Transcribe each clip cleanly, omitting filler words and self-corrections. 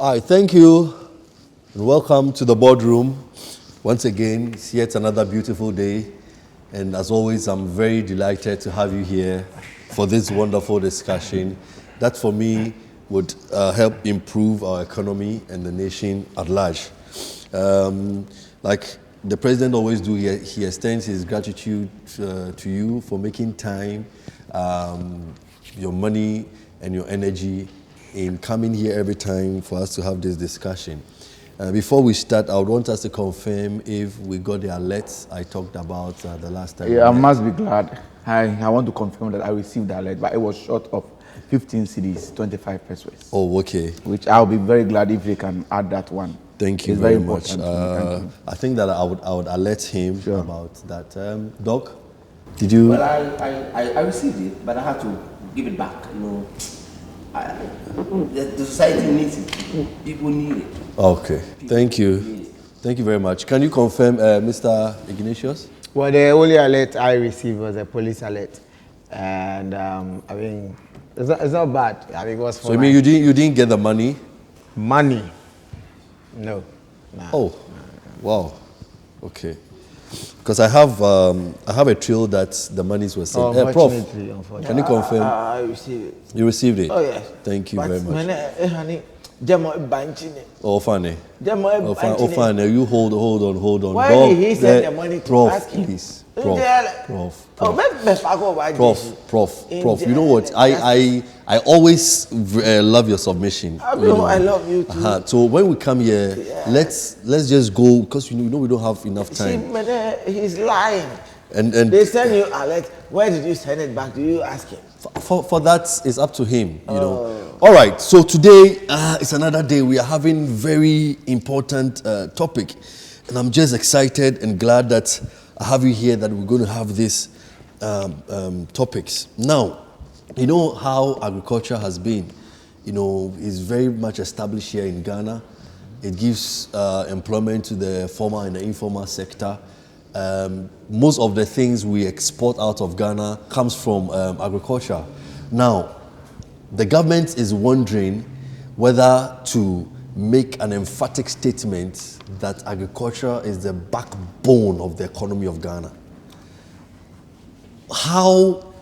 All right, thank you, and welcome to the boardroom. Once again, it's yet another beautiful day, and as always, I'm very delighted to have you here for this wonderful discussion that, for me, would help improve our economy and the nation at large. Like the president always do, he extends his gratitude to you for making time, your money, and your energy in coming here every time for us to have this discussion. Before we start, I would want us to confirm if we got the alerts I talked about the last time. Yeah, I must be glad. I want to confirm that I received the alert, but it was short of 15 CDs, 25 pesos. Oh, okay. Which I'll be very glad if they can add that one. Thank you it's very very much. Thank you. I think that I would alert him about that. Doc, did you? Well, I received it, but I had to give it back. You know, the society needs it. People need it. Okay. Thank you. Thank you very much. Can you confirm, Mr. Ignatius? Well, the only alert I received was a police alert, and I mean, it's not bad. I mean, it was for so you mean you didn't get the money? Money? No. Nah. Oh, wow. Okay. Because I have a trail that the monies were sent. Unfortunately. Can you confirm? I received it. You received it? Oh, yes. Thank you very much. Oh, funny. Oh, funny. You hold on. Why did he send the money to Prof, ask him? please. Prof. You know what? I always love your submission. I love you too. So when we come here, let's just go, because we don't have enough time. See, he's lying. And they send you alert. Where did you send it back? Do you ask him? For that, it's up to him, you know. All right, so today it's another day. We are having very important topic, and I'm just excited and glad that I have you here, that we're going to have these topics. Now, you know how agriculture has been, is very much established here in Ghana. It gives employment to the formal and the informal sector. Most of the things we export out of Ghana comes from agriculture. Now, the government is wondering whether to make an emphatic statement that agriculture is the backbone of the economy of Ghana. How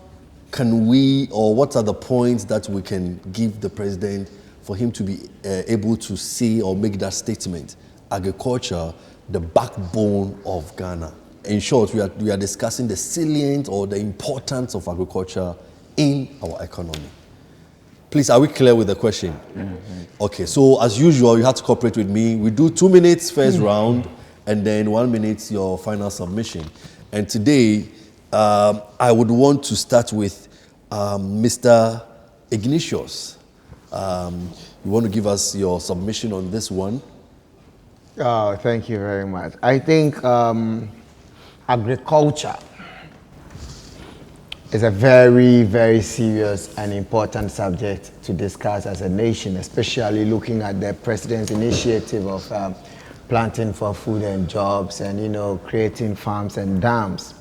can we, or what are the points that we can give the president for him to be able to say or make that statement? Agriculture, the backbone of Ghana. In short, we are discussing the salient or the importance of agriculture in our economy. Please, are we clear with the question? Mm-hmm. Okay, so as usual, you have to cooperate with me. We do 2 minutes first round, and then 1 minute your final submission. And today, I would want to start with Mr. Ignatius. You want to give us your submission on this one? Oh, thank you very much. I think agriculture is a very, very serious and important subject to discuss as a nation, especially looking at the president's initiative of planting for food and jobs and, creating farms and dams.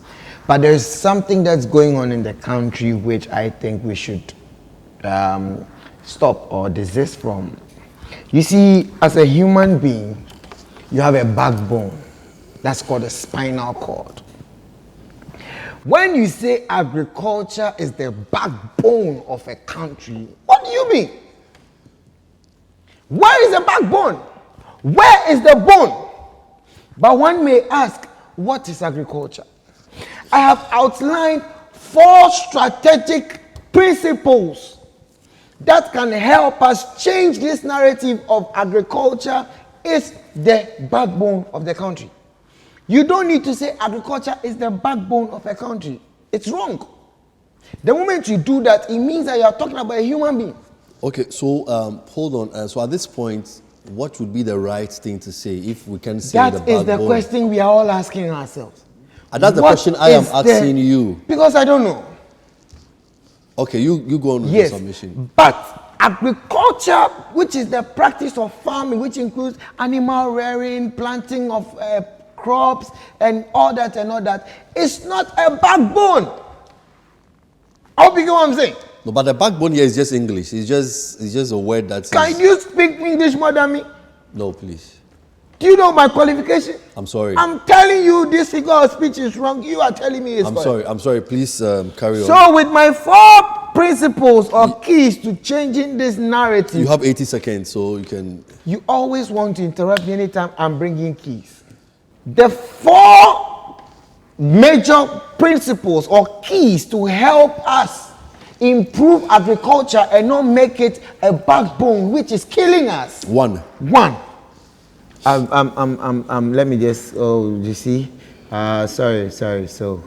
But there's something that's going on in the country which I think we should stop or desist from. You see, as a human being, you have a backbone. That's called a spinal cord. When you say agriculture is the backbone of a country, what do you mean? Where is the backbone? Where is the bone? But one may ask, what is agriculture? I have outlined 4 strategic principles that can help us change this narrative of agriculture is the backbone of the country. You don't need to say agriculture is the backbone of a country. It's wrong. The moment you do that, it means that you are talking about a human being. Okay, so hold on. So at this point, what would be the right thing to say if we can say that the backbone? That is the question we are all asking ourselves. And that's the question I am asking you. Because I don't know. Okay, you go on with your submission. But agriculture, which is the practice of farming, which includes animal rearing, planting of crops, and all that, is not a backbone. I hope you get what I'm saying. No, but the backbone here is just English. It's just a word that's. Can you speak English more than me? No, please. Do you know my qualification? I'm sorry. I'm telling you this figure of speech is wrong. You are telling me it's correct. I'm sorry. Please carry on. So with my 4 principles or keys to changing this narrative. You have 80 seconds, so you can. You always want to interrupt me anytime I'm bringing keys. The 4 major principles or keys to help us improve agriculture and not make it a backbone which is killing us. 1. Let me just, you see, sorry. So,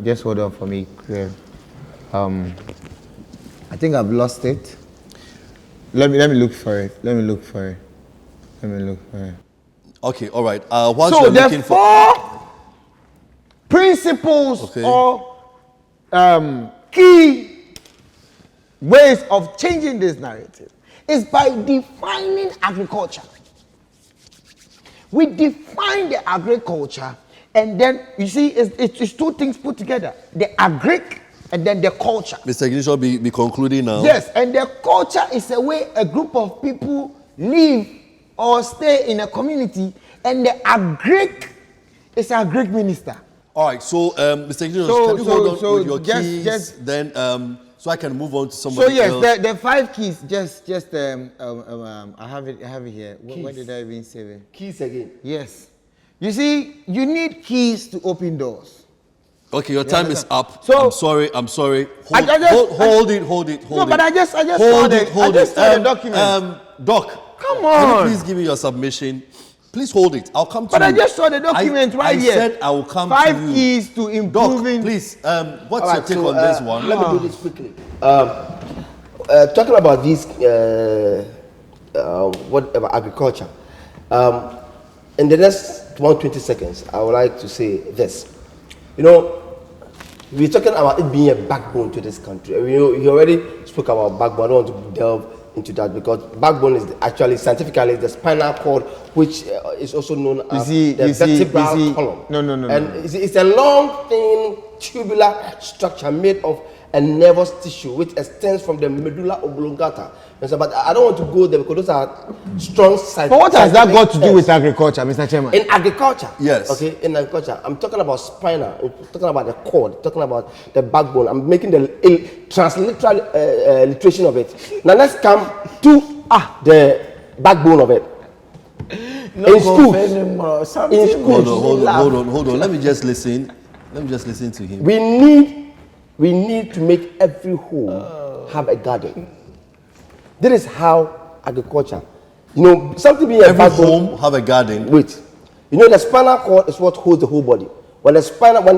just hold on for me. I think I've lost it. Let me look for it. Okay, all right. Whilst So you're the looking 4 principles Okay. or key ways of changing this narrative is by defining agriculture. We define the agriculture, and then you see it's 2 things put together: the agric and then the culture. Mr. Ignition be concluding now. Yes, and the culture is a way a group of people live or stay in a community, and the agric is a Greek minister. All right, so Mr. Ignition, can you hold on with your keys? Then so I can move on to somebody else. So yes, the 5 keys. I have it here. Where did I even save it? Keys again. Yes. You see, you need keys to open doors. Okay, your time is up. So- I'm sorry. Hold it. No, but I just saw the document. Doc, Come can on. you please give me your submission? Please hold it. I'll come to But you. I just saw the document right here. I said I will come to 5 you. keys to Doc, improving. please, what's your take on this one? Let me do this quickly. Talking about this, whatever agriculture. In the next 120 seconds, I would like to say this. You know, we're talking about it being a backbone to this country. You know, you already spoke about backbone. I don't want to delve into that because backbone is actually scientifically the spinal cord, which is also known as the vertebral column. No. And it's a long, thin, tubular structure made of a nervous tissue which extends from the medulla oblongata. But I don't want to go there because those are strong scientific. But what has that got to do with agriculture, Mr. Chairman? In agriculture, Yes. Okay, in agriculture, I'm talking about spinal, I'm talking about the cord, talking about the backbone. I'm making the transliteral literation of it. Now let's come to the backbone of it. In schools, Hold on. Let me just listen to him. we need to make every home have a garden. That is how agriculture, you know, something being a Every backbone. home have a garden. Wait, you know the spinal cord is what holds the whole body. When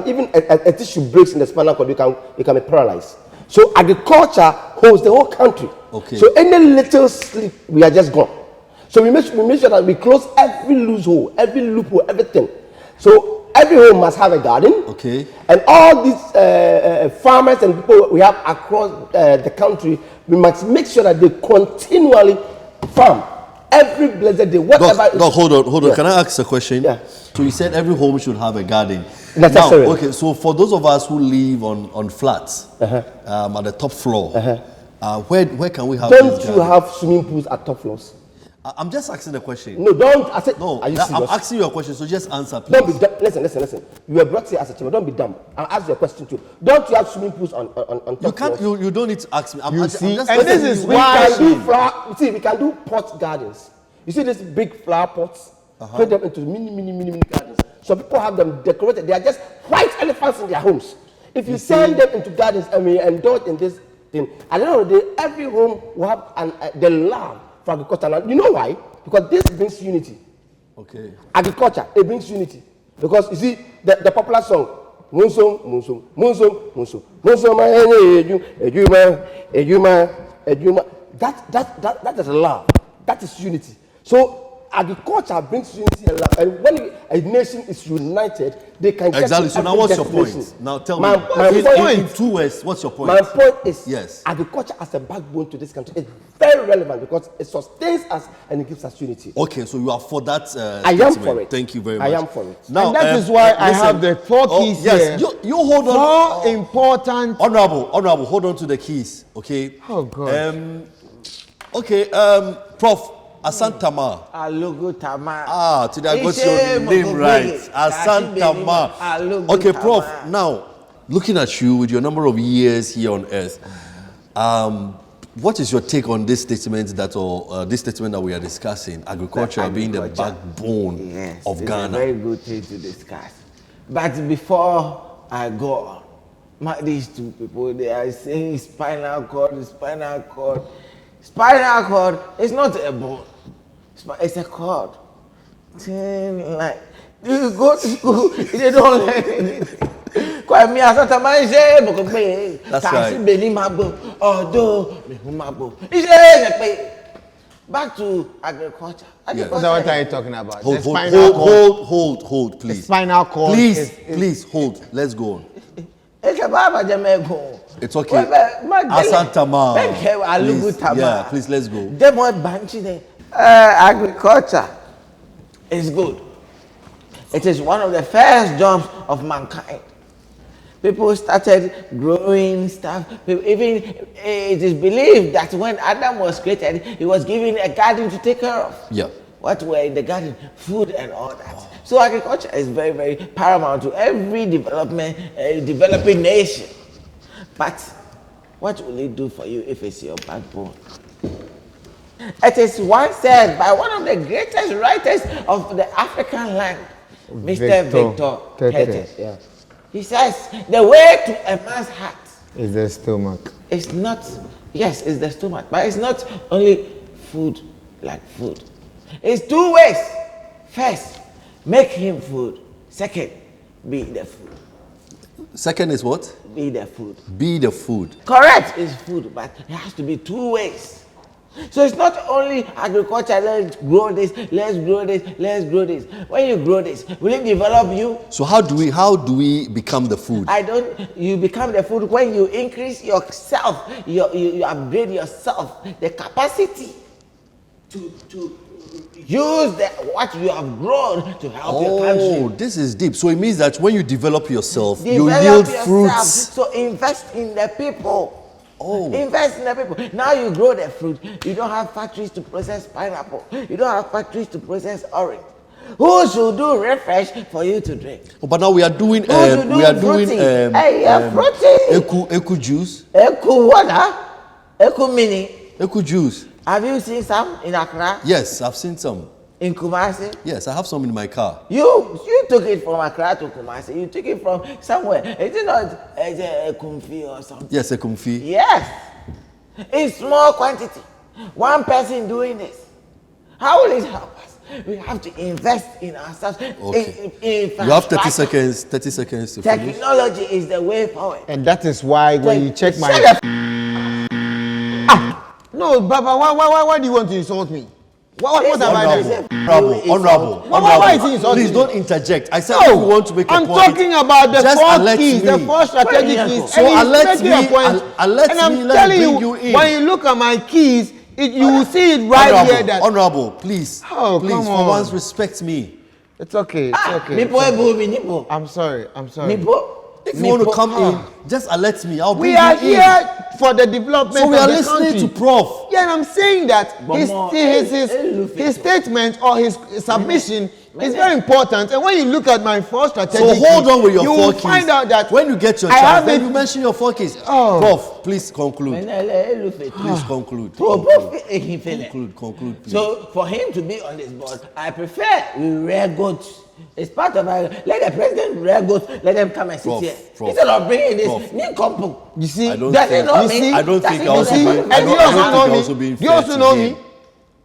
even a tissue breaks in the spinal cord, you can be paralyzed. So agriculture holds the whole country. Okay. So any little slip, we are just gone. So we make sure that we close every loose hole, every loophole, everything. So every home must have a garden. Okay. And all these farmers and people we have across the country, we must make sure that they continually farm every blessed day. Whatever. Doc, hold on. Yeah. Can I ask a question? Yeah. So you said every home should have a garden. Necessary. Now, okay, so for those of us who live on flats, at the top floor, where can we have Don't this you garden? have swimming pools at top floors? I'm just asking the question. No, don't. I said, No, are you I'm serious? asking you a question, so just answer, please. Don't be dumb. Listen. You were brought here as a chairman. Don't be dumb. I'll ask you a question too. Don't you have swimming pools on top You can't. floors? You don't need to ask me. I'm just and asking this you. is We why- can do flower. See, we can do pot gardens. You see these big flower pots? Turn them into mini gardens. So people have them decorated. They are just white elephants in their homes. If you send them into gardens and we indulge in this thing, at the end of the day, every home will have the love for agriculture. And you know why? Because this brings unity. Okay. Agriculture, it brings unity. Because you see, the popular song, Munsum, that is love. That is unity. So agriculture brings unity and love. And when a nation is united, they can get Exactly. to So now every what's your destination. point? Now tell My me. point- In 2 words, what's your point? My point is, Yes. agriculture as a backbone to this country is very relevant because it sustains us and it gives us unity. Okay, so you are for that. I am statement. for it. Thank you very much. I am for it. Now, And that is why I have the 4 keys yes, here. you hold on. 4 important. Honorable, hold on to the keys, okay? Oh, God. Okay, Prof. Asantama. Alogo Tama. Today I got your name right. Asantama. Okay, Prof. Now, looking at you with your number of years here on earth, what is your take on this statement that we are discussing? Agriculture being the backbone of Ghana. It's a very good thing to discuss. But before I go on, these 2 people, they are saying spinal cord. Spinal cord is not a bone. It's a cord. Like, you go to school, they don't learn anything. That's right. Back to agriculture. Yes. What are you talking about? Hold, The hold, spinal cord. hold, The please. spinal cord. Please, hold. Let's go on. It's okay. Asantama. Please, let's go. Agriculture is good. It is one of the first jobs of mankind. People started growing stuff. Even it is believed that when Adam was created, he was given a garden to take care of. Yeah. What were in the garden? Food and all that. So agriculture is very, very paramount to every developing nation. But what will it do for you if it's your backbone? It is once said by one of the greatest writers of the African land, Mr. Victor Ketes. Yeah. He says, the way to a man's heart Is the stomach. is not, yes, it's the stomach, but it's not only food like food. It's 2 ways. First, make him food. Second, be the food. Second is what? Be the food. Be the food. Correct is food, but it has to be 2 ways. So it's not only agriculture, let's grow this, let's grow this, let's grow this. When you grow this, will it develop you? So how do we become the food? You become the food when you increase yourself, you upgrade yourself, the capacity to use what you have grown to help your country. Oh, this is deep. So it means that when you develop yourself, you Develop yield yourself. fruits. So invest in the people. Oh. Invest in the people. Now you grow the fruit. You don't have factories to process pineapple. You don't have factories to process orange. Who should do refresh for you to drink? Oh, but now we are doing fruity. Eku juice. Eku water. Eku mini. Eku juice. Have you seen some in Accra? Yes, I've seen some. In Kumasi? Yes, I have some in my car. You took it from Accra to Kumasi. You took it from somewhere. Is it not a Kumfi or something? Yes, a comfy. Yes. In small quantity. One person doing this. How will it help us? We have to invest in ourselves. Okay. In You have 30 seconds. 30 seconds to finish. Technology is the way forward. And that is why when you check my... No, Baba, why do you want to insult me? What have I done? Honorable. Why is he insulting Please me? don't interject. I said if you want to make a I'm point. talking about the just 4 alert keys, me. the 4 strategic keys. So and alert he's making me, a point. alert and I'm me, let telling me bring you, you in. when you look at my keys, you will see it right here that... Honorable, please. Oh, please, come for on. once, respect me. It's okay, it's okay. Nipo. I'm sorry. Nipo. If you want to come in, just alert me. I'll bring We are you in. here for the development So we of are the listening country. to Prof. Yeah, and I'm saying that his statement or his submission is very important. And when you look at my 4 strategic So hold on with your you 4 will keys. find out that when you get your I chance, have then it- you mention your 4 keys. Oh. Prof, please conclude. Please conclude. Conclude, please. So for him to be on this board, I prefer we rear goats. It's part of our, let the president rear goats, let them come and sit Prof, here. Prof, Instead of bringing this Prof. Ninkompu. You see, I don't Does think, it not you mean? see- I don't does think it I also not being, mean- I and don't, you I also don't know think I me. also being You fair also to know him. me.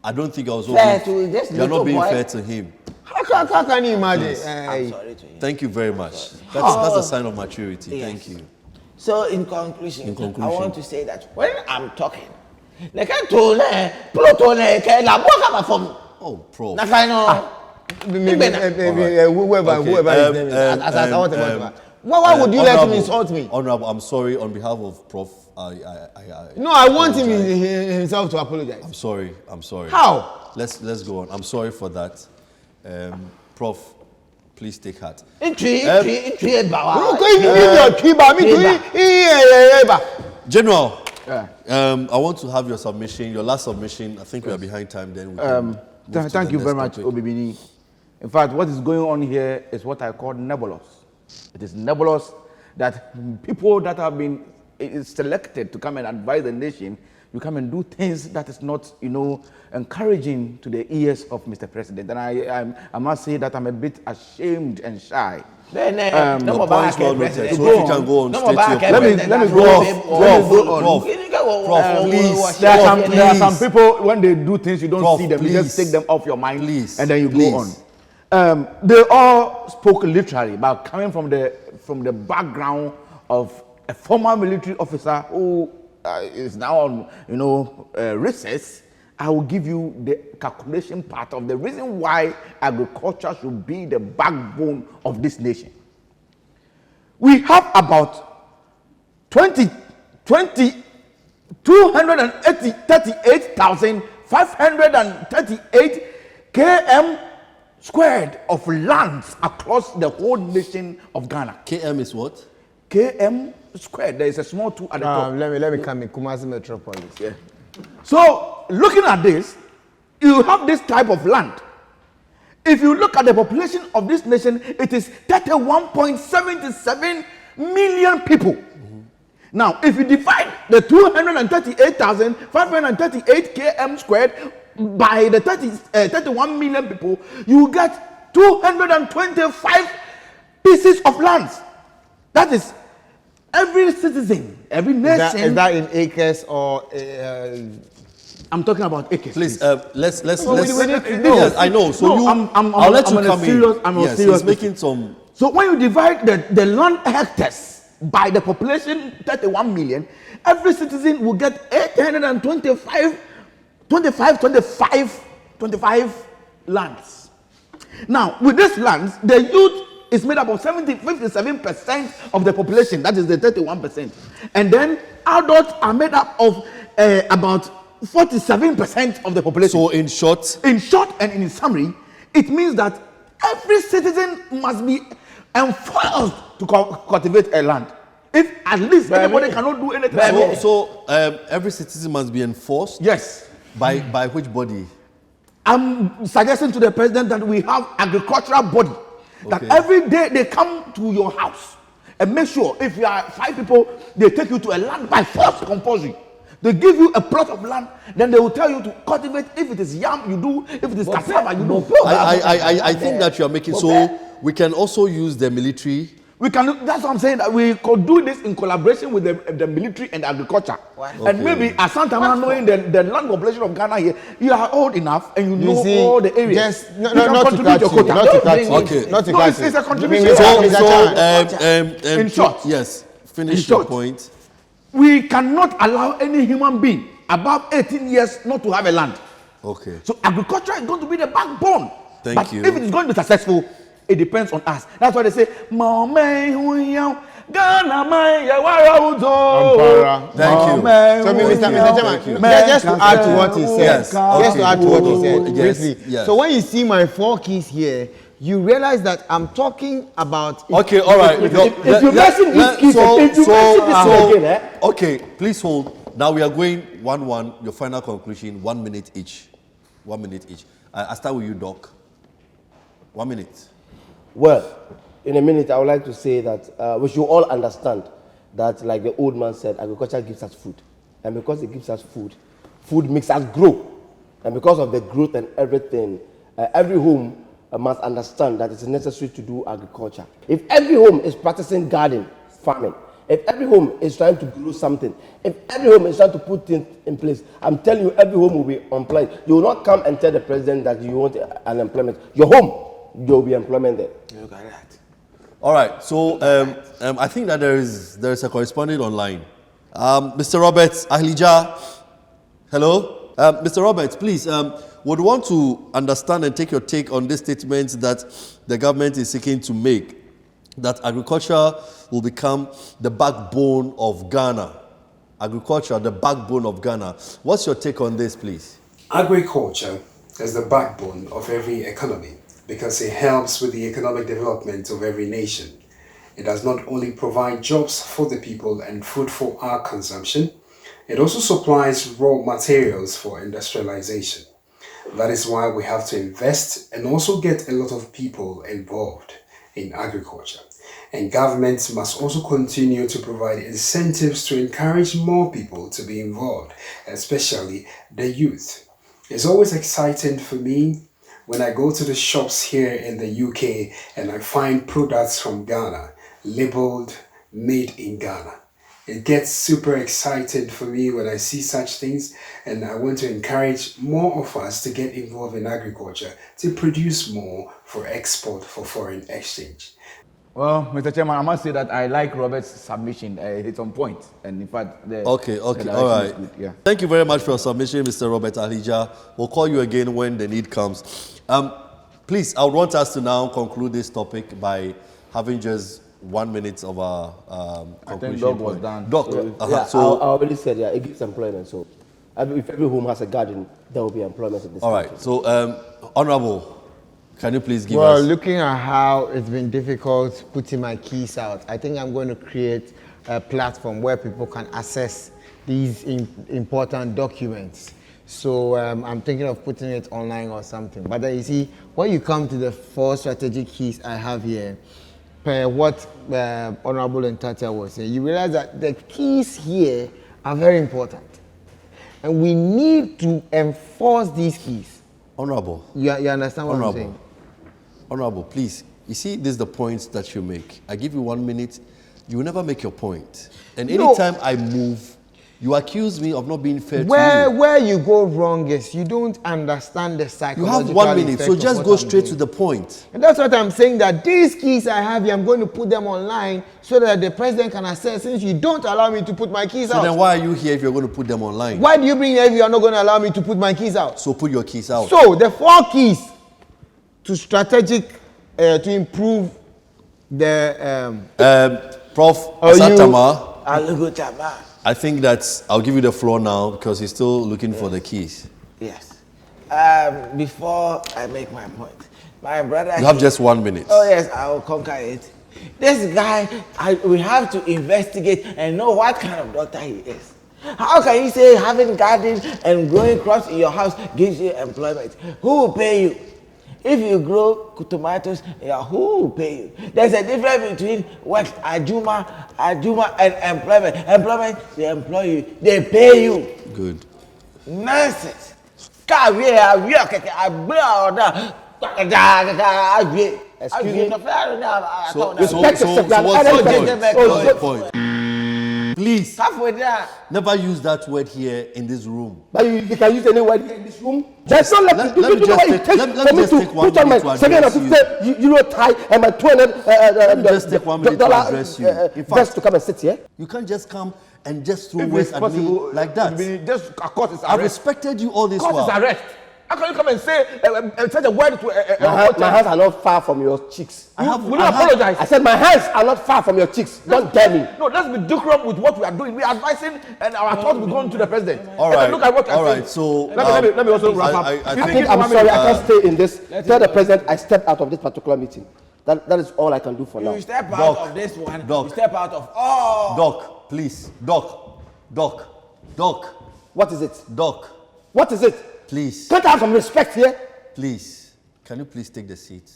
I don't think I was Fair being, to this you're not little being boy. fair to him. How can you imagine? Yes. I'm sorry to him. Thank you very much. That's a sign of maturity. Yes. Thank you. So in conclusion, In I want to say that when I'm talking, they can't tell me, Pluto, they can't, la boca ma from. Oh, Prof. Na final. Whoever his name is. Why would you let him insult me? Honorable, I'm sorry on behalf of Prof. No, I want him himself to apologize. I'm sorry. How? Let's go on. I'm sorry for that. Prof, please take heart. General, I want to have your submission, your last submission. I think we are behind time. Then we can move to Thank the you next very much, topic. Obibini. In fact, what is going on here is what I call nebulous. It is nebulous that people that have been selected to come and advise the nation, you come and do things that is not, encouraging to the ears of Mr. President. And I must say that I'm a bit ashamed and shy. No points well noted. So if you can go on straight to your point. Let me Prof, please. There are some people, when they do things, you don't Prof, see them. You just please. take them off your mind, Please. and then you Please. go on. They all spoke literally about coming from the background of a former military officer who is now on recess. I will give you the calculation part of the reason why agriculture should be the backbone of this nation. We have about 238,538 km squared of lands across the whole nation of Ghana. KM is what? km squared. There is a small 2 at the top. Let me come in Kumasi Metropolis. Yeah. So, looking at this, you have this type of land. If you look at the population of this nation, it is 31.77 million people. Now, if you divide the 238,538 km squared by the 31 million people, you get 225 pieces of land. That is every citizen, every nation. Is that in acres or? I'm talking about acres. Please, let's. Yes, I know. So I'll let you come in. Yes, he's making some. So when you divide the land hectares by the population, 31 million, every citizen will get 25 lands. Now, with these lands, the youth is made up of 57% of the population. That is the 31%. And then adults are made up of about 47% of the population. So in short And in summary, it means that every citizen must be enforced to cultivate a land. If at least anybody cannot do anything. So every citizen must be enforced. Yes. By which body? I'm suggesting to the president that we have agricultural body. That Okay. every day they come to your house and make sure if you are 5 people, they take you to a land by force compulsory. They give you a plot of land, then they will tell you to cultivate. If it is yam, you do. If it is cassava, you do. I think that you are making so we can also use the military. We can. That's what I'm saying. That we could do this in collaboration with the military and agriculture. And maybe at some time, knowing the land population of Ghana here, you are old enough and you know all the areas. Not to cut you. Not to cut you. It's a contribution. In short, yes, finish your point. We cannot allow any human being above 18 years not to have a land. Okay. So agriculture is going to be the backbone. Thank you. If it is going to be successful, it depends on us. That's why they say, Thank you. So, Mr. Chairman, just to add to what he said. Yes. Just to add to what he said. Yes. Briefly. Yes. So when you see my 4 keys here, you realize that I'm talking about. Okay, all right. Okay, please hold. Now we are going 1-1. Your final conclusion, 1 minute each. 1 minute each. I start with you, Doc. 1 minute. Well, in a minute, I would like to say that we should all understand that, like the old man said, agriculture gives us food. And because it gives us food, food makes us grow. And because of the growth and everything, every home must understand that it's necessary to do agriculture. If every home is practicing garden, farming, if every home is trying to grow something, if every home is trying to put things in place, I'm telling you, every home will be employed. You will not come and tell the president that you want an employment. Your home, there will be employment there. look at that. All right. So I think that there is a correspondent online. Mr. Roberts Ahlija. Hello, Mr. Roberts. Please. would want to understand and take your take on this statement that the government is seeking to make, that agriculture will become the backbone of Ghana. Agriculture, the backbone of Ghana. What's your take on this, please? Agriculture is the backbone of every economy because it helps with the economic development of every nation. It does not only provide jobs for the people and food for our consumption, it also supplies raw materials for industrialization. That is why we have to invest and also get a lot of people involved in agriculture. And governments must also continue to provide incentives to encourage more people to be involved, especially the youth. It's always exciting for me when I go to the shops here in the UK and I find products from Ghana labeled made in Ghana. It gets super excited for me when I see such things, and I want to encourage more of us to get involved in agriculture to produce more for export for foreign exchange. Well, Mr. Chairman, I must say that I like Robert's submission. It's on point, and in fact, the Okay, the all direction right. is good, yeah. Thank you very much for your submission, Mr. Robert Ahija. We'll call you again when the need comes. Please, I would want us to now conclude this topic by having just 1 minute of our conclusion. Doc was point. done. Doc, Yeah, so, I already said, yeah, it gives employment. So if every home has a garden, there will be employment in this all country. right. So, Honorable, can you please give Well, us... looking at how it's been difficult putting my keys out, I think I'm going to create a platform where people can access these important documents. So I'm thinking of putting it online or something. But then you see, when you come to the 4 strategic keys I have here, per what Honorable Natia was saying, you realize that the keys here are very important. And we need to enforce these keys. Honorable. You understand what I'm saying? Honorable, please. You see, this is the point that you make. I give you 1 minute, you will never make your point. And No. anytime I move, you accuse me of not being fair to you. Where you go wrong is you don't understand the You psychological have 1 minute, effect so of just what go I'm straight doing. to the point. And that's what I'm saying, that these keys I have here, I'm going to put them online so that the president can access, since you don't allow me to put my keys So out. then why are you here if you're going to put them online? Why do you bring here if you are not going to allow me to put my keys out? So put your keys out. So the 4 keys to strategic, to improve the... Prof. Are you- Asatama, Aluguchama. I think that I'll give you the floor now because he's still looking for the keys. Yes. Before I make my point, my brother. You have just 1 minute. Oh yes, I will conquer it. This guy, we have to investigate and know what kind of doctor he is. How can you say having garden and growing crops in your house gives you employment? Who will pay you? If you grow tomatoes, who will pay you? There's a difference between what Ajuma, and employment. Employment, they employ you, they pay you. Good. Nonsense. Excuse me? So Respect yourself, you are what's added your person. point? Oh, What's your point? Please, Stop with that. never use that word here in this room. But you can use any word here in this room. There's no left. Let You me know just what it take- takes let me for me just to take 1 put on my minute to second address tie and my 200 Let me just take 1 minute to address you. In fact- just to come and sit here. You can't just come and just throw If words it's at me possible, like that. just of course it's I've arrest. respected you all this Of course while. it's arrest. How can you come and say such a word to a My hands are not far from your cheeks. I have- Will you I have- apologize? I said my hands are not far from your cheeks. Don't dare me. No, let's be decorum with what we are doing. We are advising, and our thoughts will go to the president. All And right. look at what All I'm right. saying. So Let me also wrap up. I You I think think it I'm 1 sorry. minute? I can't stay in this. Tell the president I stepped out of this particular meeting. That is all I can do for now. You step out Doc, of this one, Doc. you step out of all. Doc, please, Doc, What is it? Doc, What is it? please, Can't I have some respect here? please. Can you please take the seat?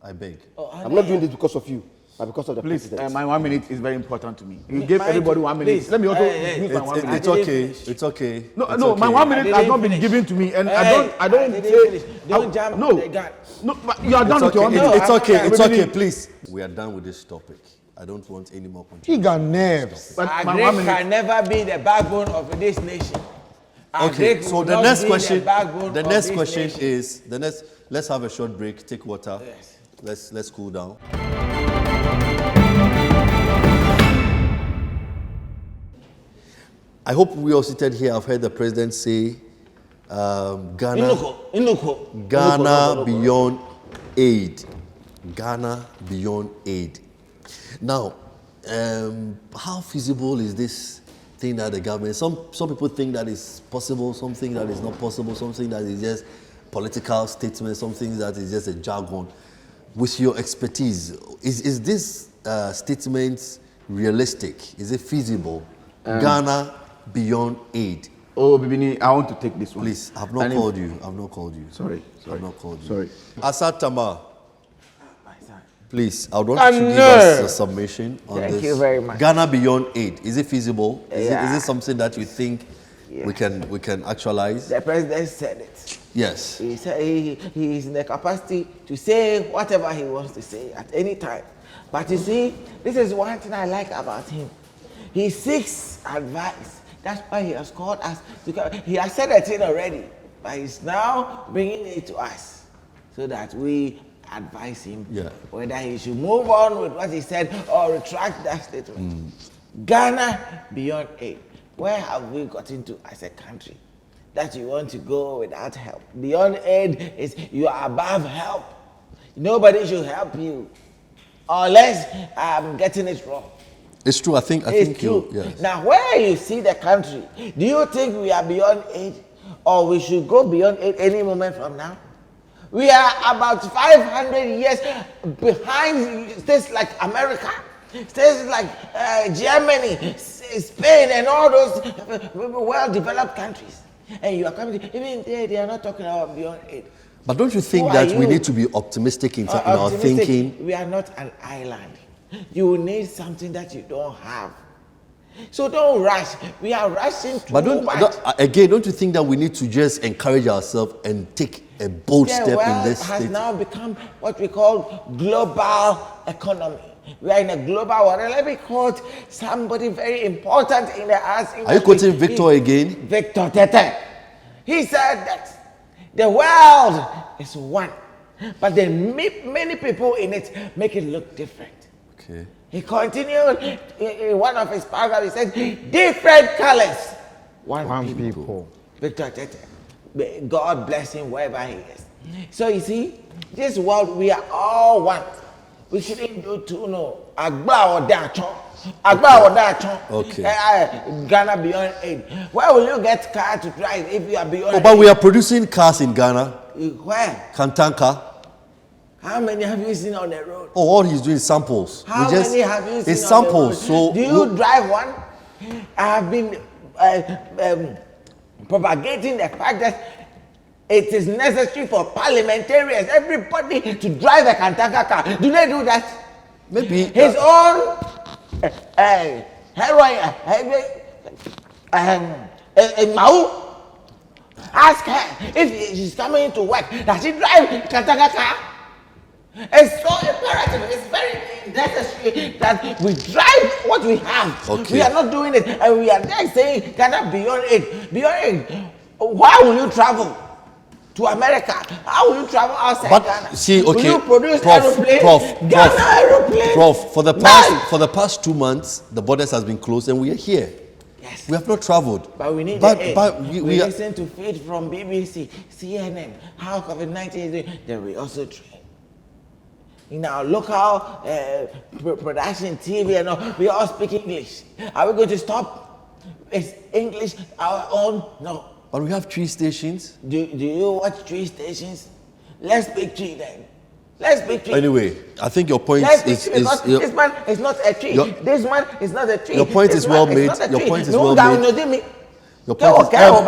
I beg. I'm not doing this because of you, but because of the Please, president. my 1 minute is very important to me. You gave Mine everybody too. 1 minute. Please. Let me also Hey, use my 1 minute. It's okay. It's okay. No, It's no, okay. my 1 minute has didn't not been finish. given to me, and Hey, I don't I say. didn't finish. Don't jump No, the gun. no, but you are done It's with your 1 okay. minute. It's okay. It's Everybody- okay. Please. We are done with this topic. I don't want any more He confusion. got nerves. But my Agric 1 minute. can never be the backbone of this nation. Okay. Agric So will the not next be question. backbone The of next this question nation. is the next. Let's have a short break. Take water. Yes. Let's cool down. I hope we all seated here have heard the president say Ghana, Inuko. Ghana Beyond Aid. Ghana Beyond Aid. Now, how feasible is this thing that the government? Some people think that is possible, something that is not possible, something that is just political statement, something that is just a jargon. With your expertise, is this statement realistic? Is it feasible? Ghana Beyond Aid. Oh, Bibini, I want to take this one. Please, I've not called you. I've not called you. Sorry. I've not called you. Sorry. Asad Tamar. Please, I would want you to give us a submission on this. Thank you very much. Ghana Beyond Aid. Is it feasible? Is Yeah. it something that you think we can actualize? The president said it. Yes. He said he is in the capacity to say whatever he wants to say at any time. But you see, this is one thing I like about him. He seeks advice. That's why he has called us. He has said a thing already, but he's now bringing it to us so that we advise him whether he should move on with what he said or retract that statement. Ghana Beyond Aid. Where have we gotten to as a country that you want to go without help? Beyond Aid is you are above help. Nobody should help you unless I'm getting it wrong. It's true. I think true. Yes. Now, where you see the country, do you think we are beyond aid, or we should go beyond aid any moment from now? We are about 500 years behind states like America, states like Germany, Spain, and all those well-developed countries. And you are coming to, even they are not talking about beyond aid. But don't you think that we need to be optimistic in our thinking? We are not an island. You need something that you don't have. So don't rush. We are rushing too much. Again, don't you think that we need to just encourage ourselves and take a bold step in this has state? now become what we call global economy. We are in a global world. Let me quote somebody very important in the arts industry. Are you quoting Victor again? Victor Tete. He said that the world is one, but the many people in it make it look different. Okay. He continued in one of his paragraphs. He said, different colors, one people. Victor Tete. God bless him wherever he is. So you see, this world, we are all one. We shouldn't do two, no. Agba or Dachon. Agba or Dachon. Okay. Ghana Beyond Aid. Where will you get car to drive if you are beyond But aid? we are producing cars in Ghana. Where? Kantanka. How many have you seen on the road? Oh, all he's doing is samples. How many have you seen It's on samples. the road? So do you drive one? I have been propagating the fact that it is necessary for parliamentarians, everybody, to drive a Kantanka car. Do they do that? Maybe His own heroine, Mau, ask her if she's coming to work. Does she drive Kantanka car? It's so imperative. It's very necessary that we drive what we have. Okay. We are not doing it, and we are there saying Ghana Beyond Aid. Beyond Aid. Why will you travel to America? How will you travel outside Ghana? See, okay, will you produce Prof, aeroplane? Prof, for the past 2 months, the borders has been closed, and we are here. Yes. We have not traveled. But we need but, the aid. But we we are, listen to feed from BBC, CNN, how COVID-19 is doing. Then we also train. In our local production TV and all, we all speak English. Are we going to stop? Is English our own? No. but we have 3 stations. Do you watch 3 stations? Let's pick 3 then. Let's pick 3. Anyway, I think your point Let's is pick 3 because this man is not a tree. This man is not a tree. Your point This is man well made. not a Your tree. point is No, well down, made. no, me. Your point is General.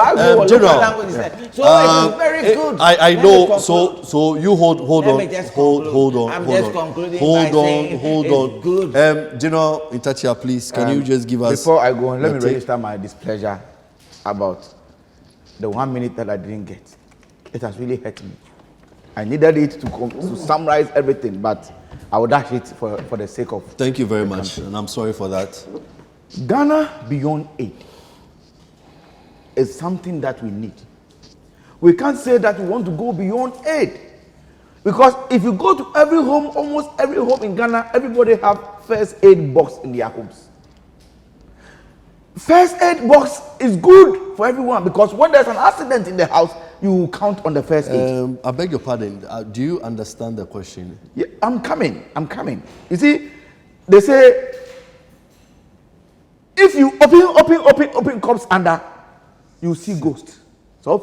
So it is very good. I Let know. me So you hold Let on. me just Hold conclude. on. I'm hold just on. concluding Hold by on. saying Hold it's on. good. General Natia, please, can you just give us? Before I go on, let me your take? register my displeasure about the 1 minute that I didn't get. It has really hurt me. I needed it to summarize everything, but I will dash it for the sake of. Thank you very much, and I'm sorry for that. Ghana Beyond Aid is something that we need. We can't say that we want to go beyond aid, because if you go to every home, almost every home in Ghana, everybody have first aid box in their homes. first aid box is good for everyone, because when there's an accident in the house, you count on the first aid. I beg your pardon. Do you understand the question? Yeah, I'm coming. You see, they say if you open cups under, you see ghosts. So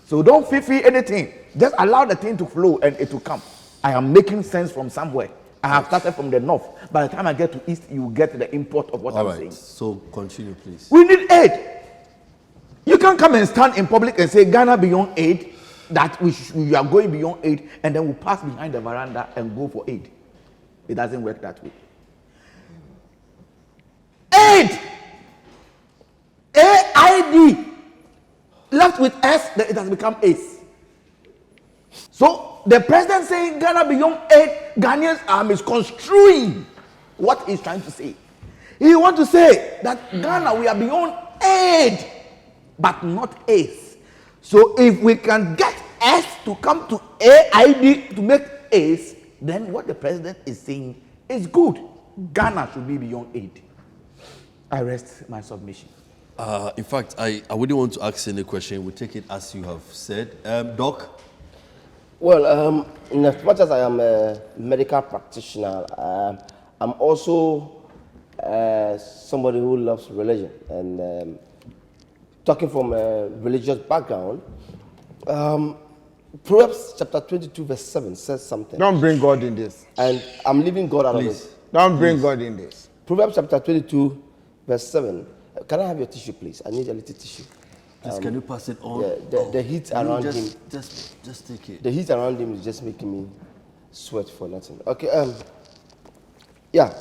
so don't feel anything. Just allow the thing to flow and it will come. I am making sense from somewhere. I have started from the north. By the time I get to east, you get the import of what I'm saying. So continue, please. We need aid. You can't come and stand in public and say Ghana beyond aid, that we are going beyond aid, and then we pass behind the veranda and go for aid. It doesn't work that way. Aid! AID. Left with S, then it has become ACE. So the president saying Ghana beyond aid, Ghanaians are misconstruing what he's trying to say. He wants to say that Ghana, we are beyond aid, but not ACE. So if we can get S to come to AID to make ACE, then what the president is saying is good. Ghana should be beyond aid. I rest my submission. In fact, I wouldn't want to ask any question. We'll take it as you have said. Doc? Well, in as much as I am a medical practitioner, I'm also somebody who loves religion. And talking from a religious background, Proverbs chapter 22 verse 7 says something. Don't bring God in this. And I'm leaving God out of it. Don't bring God in this. Proverbs chapter 22 verse 7. Can I have your tissue, please? I need a little tissue. Please, can you pass it on? Yeah, the heat around him. Just take it. The heat around him is just making me sweat for nothing. Okay, yeah.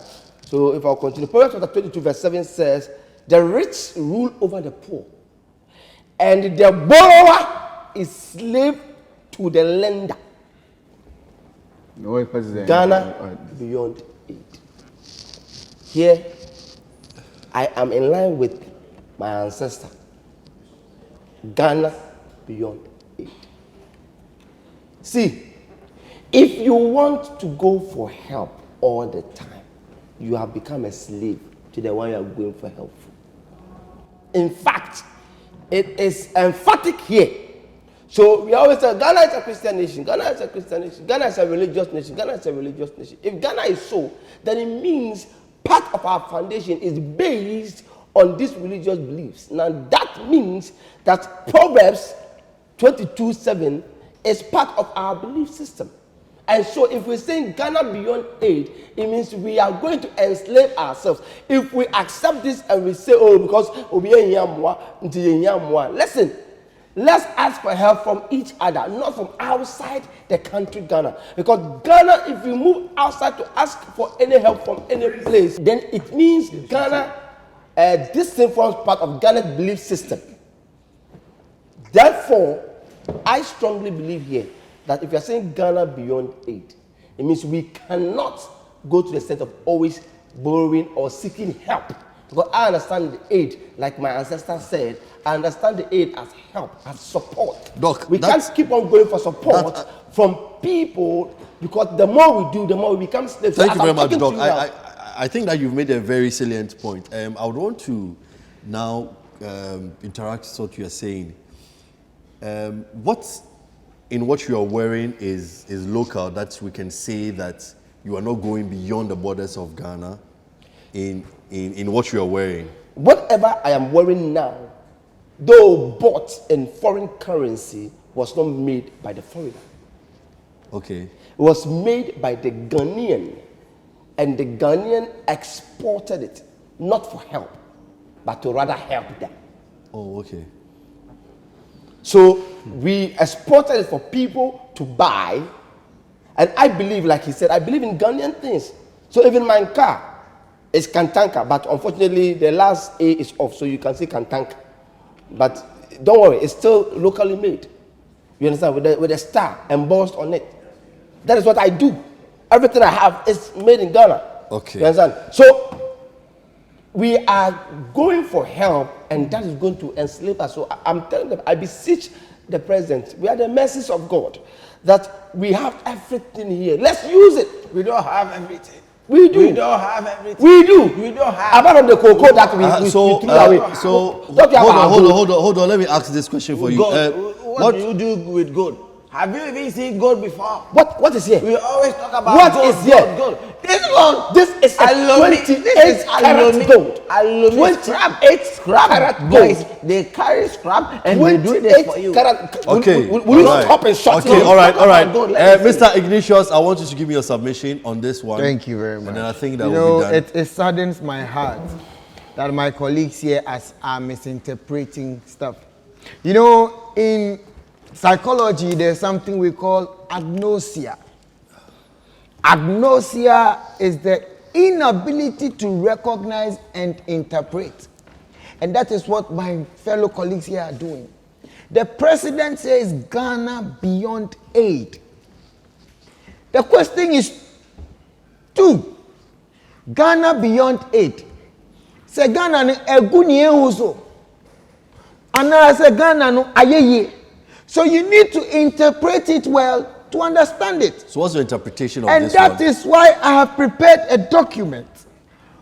So if I'll continue. Proverbs chapter 22 verse 7 says, the rich rule over the poor, and the borrower is slave to the lender. No, President. Ghana beyond aid. Here, I am in line with my ancestor. Ghana beyond aid. See, if you want to go for help all the time, you have become a slave to the one you are going for help for. In fact, it is emphatic here. So we always say Ghana is a Christian nation, Ghana is a Christian nation, Ghana is a religious nation, Ghana is a religious nation. If Ghana is so, then it means part of our foundation is based on these religious beliefs. Now that means that Proverbs 22:7 is part of our belief system. And so if we're saying Ghana beyond aid, it means we are going to enslave ourselves. If we accept this and we say, oh, because listen, let's ask for help from each other, not from outside the country Ghana. Because Ghana, if we move outside to ask for any help from any place, then it means Ghana, this thing forms part of Ghana's belief system. Therefore, I strongly believe here that if you're saying Ghana beyond aid, it means we cannot go to the extent of always borrowing or seeking help. Because I understand the aid, like my ancestor said, I understand the aid as help, as support. Doc, we can't keep on going for support from people, because the more we do, the more we become slaves. Thank you very much, Doc. I think that you've made a very salient point. I would want to now interact with what you are saying. What you are wearing is local, that we can say that you are not going beyond the borders of Ghana in what you are wearing? Whatever I am wearing now, though bought in foreign currency, was not made by the foreigner. Okay. It was made by the Ghanaian, and the Ghanaian exported it, not for help, but to rather help them. Oh, okay. So we exported it for people to buy, and I believe, like he said, I believe in Ghanaian things. So even my car is Kantanka, but unfortunately the last A is off, so you can see Kantanka. But don't worry, it's still locally made. You understand? With a star embossed on it. That is what I do. Everything I have is made in Ghana. Okay. You understand? So we are going for help, and that is going to enslave us. So I'm telling them, I beseech the president, we are the mercies of God, that we have everything here. Let's use it. We don't have everything. We do. We don't have everything. We do. We don't have. Apart from the cocoa that we threw away. Hold on. Let me ask this question for you. Gold. What do you do with gold? Have you even seen gold before? What is here? We always talk about What gold, is here? gold. This gold. This is a 28 carat gold. 28 scrap gold. Guys, they carry scrap and they do this for you. Okay. Will you stop and shut Okay, all right. Gold, Mr. Ignatius, I want you to give me your submission on this one. Thank you very much. And then I think that will be done. It saddens my heart that my colleagues here are misinterpreting stuff. You know, in psychology, there's something we call agnosia. Agnosia is the inability to recognize and interpret. And that is what my fellow colleagues here are doing. The president says Ghana beyond aid. The question is two. Ghana beyond aid. Say Ghana no eguni ehuso. Ana say Ghana no ayeye. So you need to interpret it well to understand it. So what's your interpretation of and this that one? is why I have prepared a document.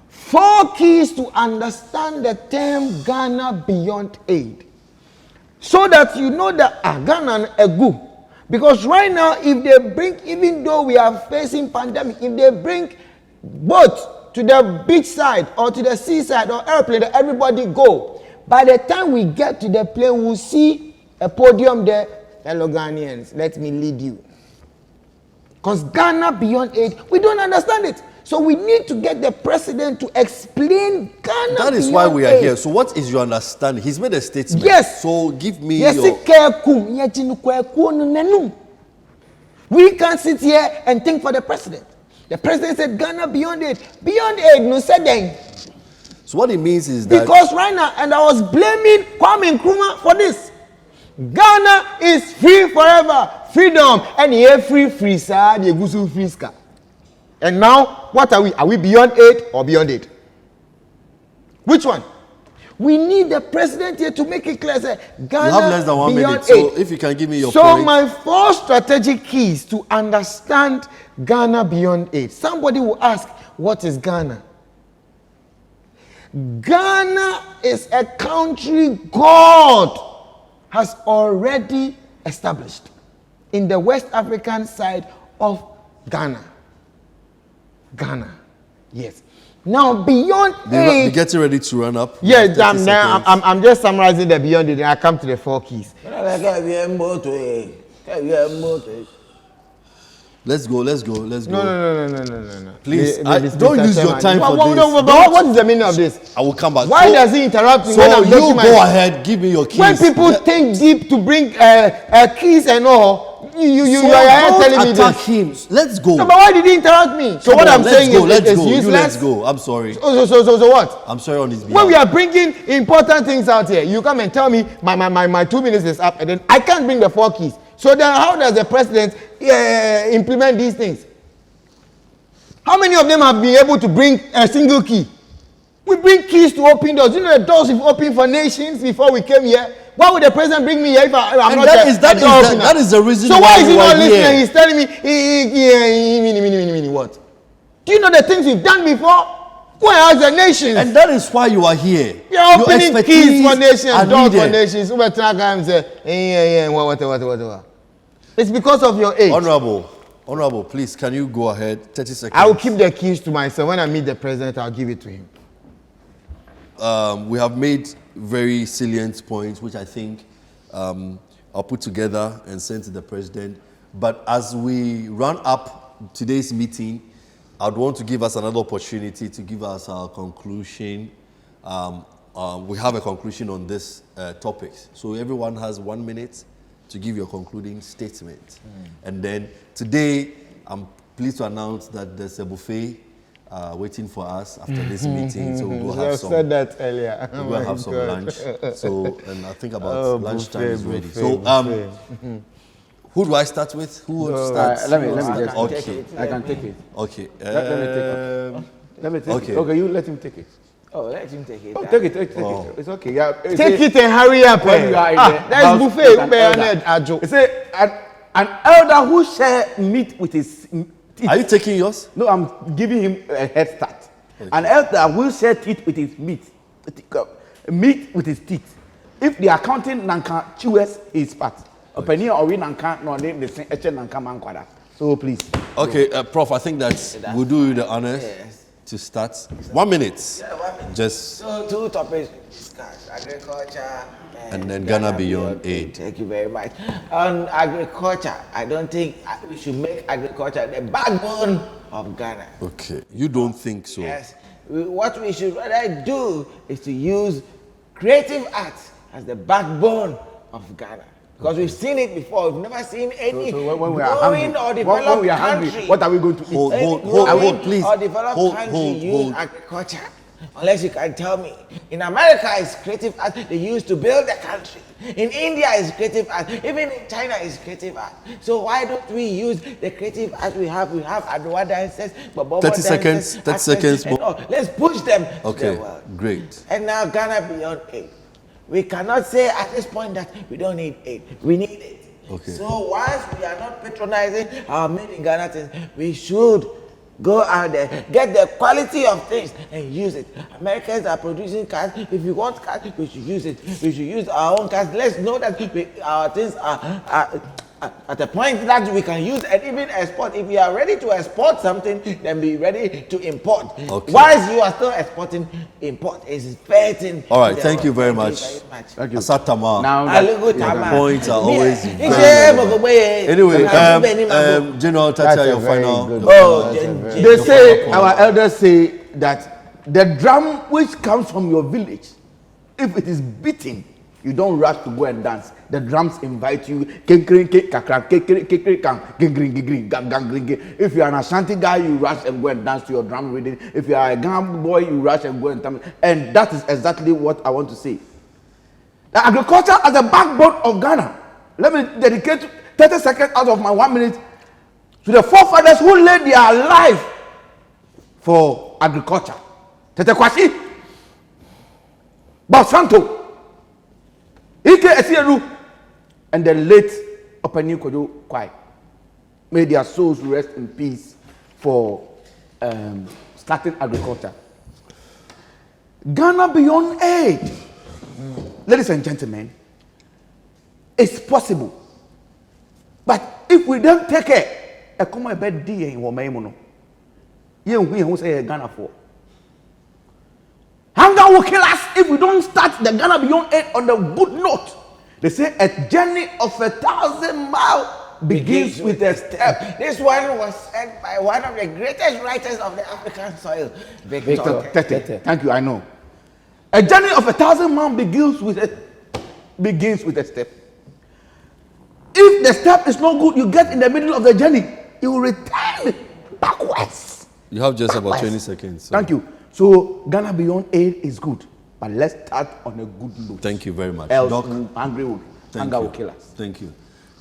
4 keys to understand the term Ghana beyond aid. So that you know that Ghana a good. Because right now, if they bring, even though we are facing pandemic, if they bring boat to the beach side or to the seaside or airplane, that everybody go. By the time we get to the plane, we'll see a podium there. Hello Ghanaians, let me lead you. Because Ghana beyond aid, we don't understand it. So we need to get the president to explain Ghana. That is why we are here. So what is your understanding? He's made a statement. Yes. So give me yes, your... We can't sit here and think for the president. The president said Ghana beyond aid. Beyond aid, no said then. So what it means is that... Because right now, and I was blaming Kwame Nkrumah for this. Ghana is free forever. Freedom. And here free sir, the Gusu free ska. And now, what are we? Are we beyond aid or beyond aid? Which one? We need the president here to make it clear. Say, Ghana you have less than 1 minute, so if you can give me your So point. my 4 strategic keys to understand Ghana beyond aid. Somebody will ask, what is Ghana? Ghana is a country God has already established in the West African side of Ghana. Ghana, yes. Now beyond aid, Be getting ready to run up. yes, I'm just summarizing the beyond aid, and I come to the 4 keys. Let's go. No. Please, don't use your time for this. What is the meaning of this? I will come back. Why does he interrupt me So when I'm you making go my... ahead, give me your keys. When people think deep to bring keys and all, you so are don't telling me attack this. him. Let's go. No, but why did he interrupt me? So what I'm saying is useless. Let's go. I'm sorry. So what? I'm sorry on his behalf. When we are bringing important things out here, you come and tell me my 2 minutes is up, and then I can't bring the 4 keys. So then how does the president implement these things? How many of them have been able to bring a single key? We bring keys to open doors. You know the doors we've opened for nations before we came here? Why would the president bring me here if I'm not that is the reason so why is he not listening? Here. He's telling me, what? Do you know the things we've done before? Go and ask the nations. And that is why you are here. You're opening keys for nations, doors for needed. nations. It's because of your age. Honorable, please, can you go ahead? 30 seconds. I will keep the keys to myself. When I meet the president, I'll give it to him. We have made very salient points, which I think I'll put together and send to the president. But as we run up today's meeting, I'd want to give us another opportunity to give us our conclusion. We have a conclusion on this topic. So everyone has 1 minute to give your concluding statement. And then today, I'm pleased to announce that there's a buffet waiting for us after this meeting. So we'll go have some. said that earlier. We'll go have some lunch. So, and I think about lunchtime is ready. Buffet. Who do I start with? Who wants to start? Let me just. Okay. I can take it. Okay. Let me take it. Let me take okay. it. Okay, you let him take it. Oh, let him take it. Oh, take it. It's okay. Yeah. Take it and hurry up. When you are in the That house is buffet. with an elder. He say an elder who share meat with his teeth. Are you taking yours? No, I'm giving him a head start. An elder will share teeth with his meat. Meat with his teeth. If they are counting nanka chews his part. Openi or we nanka no name the same nanka mankwada. So please. Okay, Prof, I think that we'll do you the honors to start. 1 minute. Yeah, 1 minute. Just So, 2 topics discussed: agriculture and then Ghana Beyond Aid. Thank you very much. On agriculture, I don't think we should make agriculture the backbone of Ghana. Okay, you don't think so? Yes. What we should rather do is to use creative arts as the backbone of Ghana. Because we've seen it before. We've never seen any when we are growing hungry, or developed when we are country. hungry, what are we going to eat? Hold, please. Or developed Hold, country hold, use hold. agriculture. Unless you can tell me. In America, it's creative art they use to build the country. In India, it's creative art. Even in China, it's creative art. So why don't we use the creative art we have? We have Adwa dances, Bobo 30 seconds, dances, 30 seconds and more. all. Let's push them Okay, to the world. great. And now Ghana Beyond Aid. We cannot say at this point that we don't need aid. We need it. Okay. So once we are not patronizing our made in Ghana things, we should go out there, get the quality of things and use it. Americans are producing cars. If you want cars, we should use it. We should use our own cars. Let's know that our things are at a point that we can use and even export. If you are ready to export something, then be ready to import. Okay. Whilst you are still exporting, import is fair thing. All right, thank you very much. Thank you. Asatama. Now Your your points are always very Anyway, General That's Tatia, a your very final. good- they say, our elders say that the drum which comes from your village, if it is beating, you don't rush to go and dance. The drums invite you. If you are an Ashanti guy, you rush and go and dance to your drum rhythm. If you are a Ghana boy, you rush and go and dance. And that is exactly what I want to say. The agriculture as a backbone of Ghana. Let me dedicate 30 seconds out of my 1 minute to the forefathers who laid their life for agriculture. Tete Kwasi, Basanto, Ike Esieru, and the late Openi Kojo Kwai. May their souls rest in peace for starting agriculture. Ghana Beyond Aid. Ladies and gentlemen, it's possible. But if we don't take it, a common bed day in Womaimono, you will say Ghana for. Hunger will kill us if we don't start the Ghana Beyond Aid on the good note. They say a journey of 1,000 miles begins with a step. This one was said by one of the greatest writers of the African soil, Victor Tete. Thank you, I know. A journey of 1,000 miles begins with a step. If the step is not good, you get in the middle of the journey, you will return backwards. You have just about 20 seconds. So. Thank you. So Ghana Beyond Aid is good, but let's start on a good note. Thank you very much. Else, Doc, hunger will kill us. Thank you.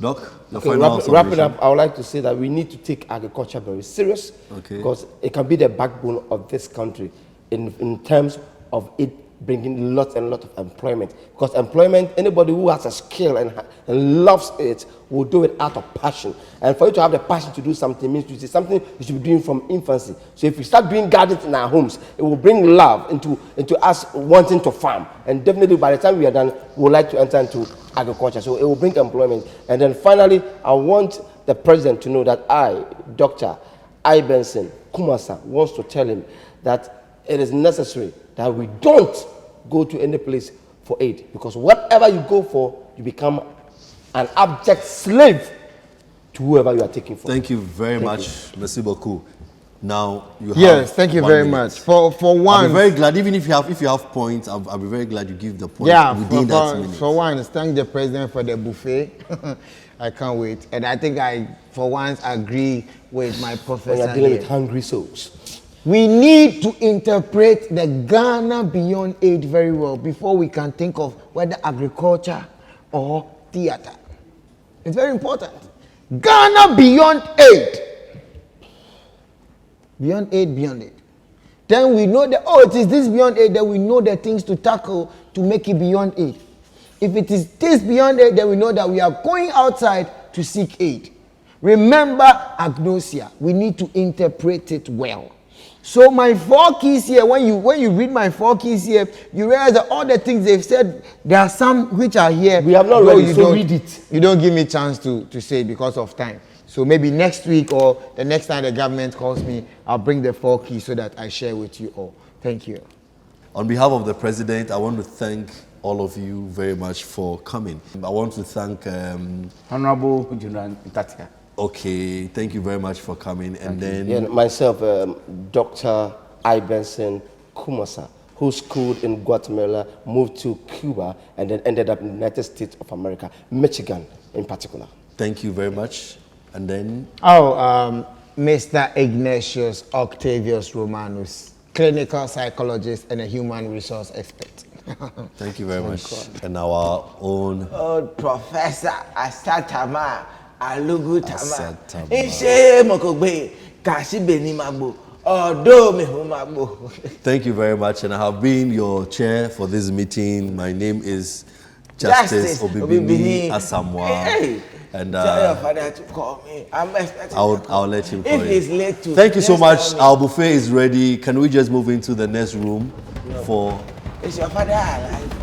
Doc, the Okay, final wrap it submission. up. I would like to say that we need to take agriculture very serious, Okay. because it can be the backbone of this country in terms of it bringing lots and lots of employment. Because employment, anybody who has a skill and loves it will do it out of passion. And for you to have the passion to do something means it's something you should be doing from infancy. So if we start doing gardens in our homes, it will bring love into us wanting to farm. And definitely by the time we are done, we would like to enter into agriculture. So it will bring employment. And then finally, I want the president to know that I, Dr. I. Benson Kumasa, wants to tell him that it is necessary that we don't go to any place for aid, because whatever you go for, you become an abject slave to whoever you are taking from. Thank you very much, Merci beaucoup. Now you have. Yes, thank you 1 very minute. much. For I'll one, be very glad, even if you have points, I'll be very glad you give the point yeah, within that minute. for one, thank the president for the buffet. I can't wait, and I think I, for once, agree with my When professor you are dealing here. with hungry souls. We need to interpret the Ghana Beyond Aid very well before we can think of whether agriculture or theater. It's very important. Ghana Beyond Aid. Beyond Aid, Beyond Aid. Then we know that, oh, it is this Beyond Aid, then we know the things to tackle to make it Beyond Aid. If it is this Beyond Aid, then we know that we are going outside to seek aid. Remember agnosia. We need to interpret it well. So my 4 keys here, when you read my 4 keys here, you realize that all the things they've said, there are some which are here. We have not read it, so read it. You don't give me a chance to say it because of time. So maybe next week or the next time the government calls me, I'll bring the 4 keys so that I share with you all. Thank you. On behalf of the president, I want to thank all of you very much for coming. I want to thank... Honorable General Natia. Okay, thank you very much for coming. And then... Yeah, myself, Dr. Ibenson Kumasa, who schooled in Guatemala, moved to Cuba, and then ended up in the United States of America, Michigan in particular. Thank you very much. And then... Mr. Ignatius Octavius Romanus, clinical psychologist and a human resource expert. Thank you very much. And our own... Old Professor Asatama Alugu Tama. Asatama. Ishe Mokogbe Kashi Beni Magbo. Odo Mehu Magbo. Thank you very much. And I have been your chair for this meeting. My name is Justice Obibini Asamoah. Hey. And tell your father to call me. I'm expecting. I'll let him call if you. he's late to. Thank you so much. tell me. Our buffet is ready. Can we just move into the next room for... Is your father alive?